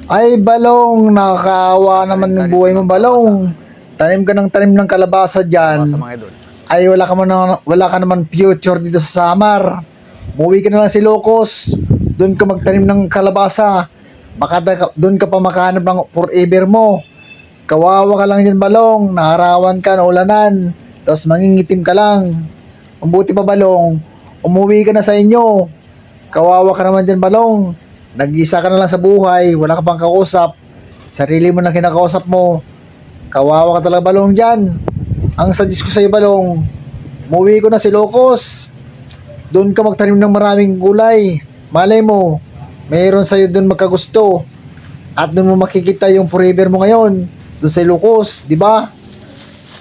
Ay, Balong, nakakaawa naman yung buhay mo, Balong. Tanim ka ng tanim ng kalabasa dyan. Kalabasa mga idol. Ay, wala ka naman future dito sa Samar. Umuwi ka na lang si Locos. Doon ka magtanim ng kalabasa. Baka doon ka pa makahanap ng forever mo. Kawawa ka lang dyan, Balong. Naarawan ka na ulanan. Tapos mangingitim ka lang. Mabuti pa, Balong. Umuwi ka na sa inyo. Kawawa ka naman dyan, Balong. Nag-isa ka na lang sa buhay, wala ka pang kausap. Sarili mo lang kinakausap mo. Kawawa ka talaga, Balong, dyan. Ang suggest ko sa'yo, Balong, umuwi ko na si Locos. Doon ka magtanim ng maraming gulay. Malay mo, mayroon sa'yo doon magkagusto. At doon mo makikita yung forever mo ngayon. Doon sa Locos, di ba?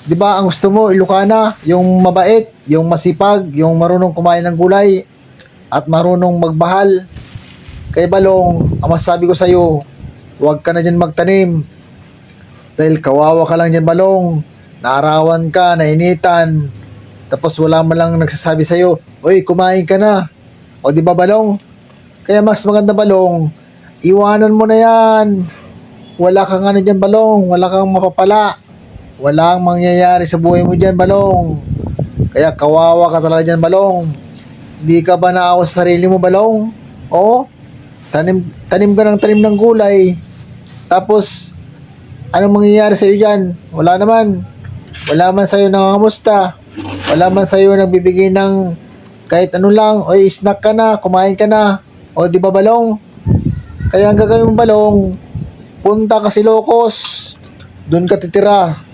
Di ba ang gusto mo, Ilocana, yung mabait, yung masipag, yung marunong kumain ng gulay, at marunong magbahal. Kaya Balong, ang masasabi ko sa'yo, huwag ka na dyan magtanim. Dahil kawawa ka lang dyan, Balong. Naarawan ka, nainitan. Tapos wala man lang nagsasabi sa'yo, "Uy, kumain ka na." O di ba, Balong? Kaya mas maganda, Balong, iwanan mo na yan. Wala kang ano dyan, Balong. Wala kang mapapala. Walang mangyayari sa buhay mo dyan, Balong. Kaya kawawa ka talaga dyan, Balong. Hindi ka ba naawa sa sarili mo, Balong? Oo? Tanim ka ng tanim ng gulay. Tapos, anong mangyayari sa iyo dyan? Wala naman. Wala man sa'yo nangangamusta. Wala man sa'yo nagbibigay ng kahit ano lang. Oy, snack ka na, kumain ka na. O, di ba, Balong? Kaya ang gagawin mo, Balong, punta ka si Locos. Doon ka titira.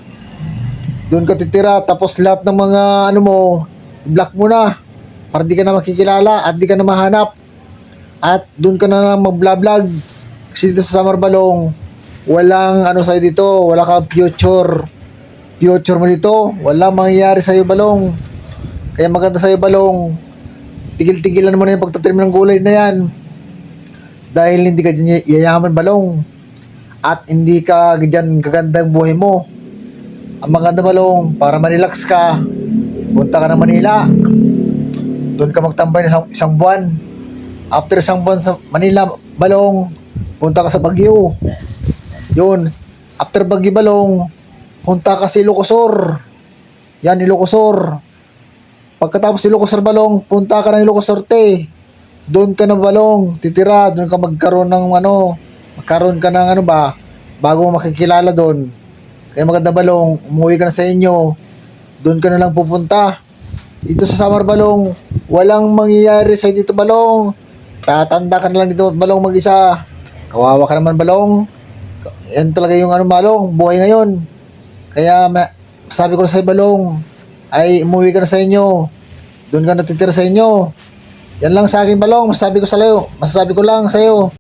Doon ka titira. Tapos lahat ng mga ano mo, block mo na. Para di ka na makikilala at di ka na mahanap. At doon ka na lang mag-vlog. Kasi dito sa Samar, Balong, walang ano sa'yo dito, wala kang future. Future mo dito, wala mangyayari sa'yo, Balong. Kaya maganda sa'yo, Balong, tigil-tigilan mo na yung pagtatanim ng gulay na yan. Dahil hindi ka dyan yayaman, Balong. At hindi ka dyan kaganda ang buhay mo. Ang maganda, Balong, para ma-relax ka, punta ka ng Manila. Doon ka magtambay ng isang buwan. After isang buwan sa Manila, Balong, punta ka sa Baguio. Yun. After Baguio, Balong, punta ka sa Ilocosur. Yan, Ilocosur. Pagkatapos Ilocosur, Balong, punta ka ng Ilocos Norte. Doon ka na, Balong, titira. Doon ka magkaroon ka ng ano ba, bago mo makikilala doon. Kaya maganda, Balong, umuwi ka na sa inyo. Doon ka na lang pupunta. Dito sa Samar, Balong, walang mangyayari sa'yo dito, Balong. Tatanda ka na lang dito, Balong, mag-isa. Kawawa ka naman, Balong. Yan talaga yung ano, Balong, buhay ngayon. Kaya sabi ko na sa'yo, Balong, ay umuwi ka na sa inyo. Doon ka natitira sa inyo. Yan lang sa akin, Balong. Masasabi ko lang sa'yo.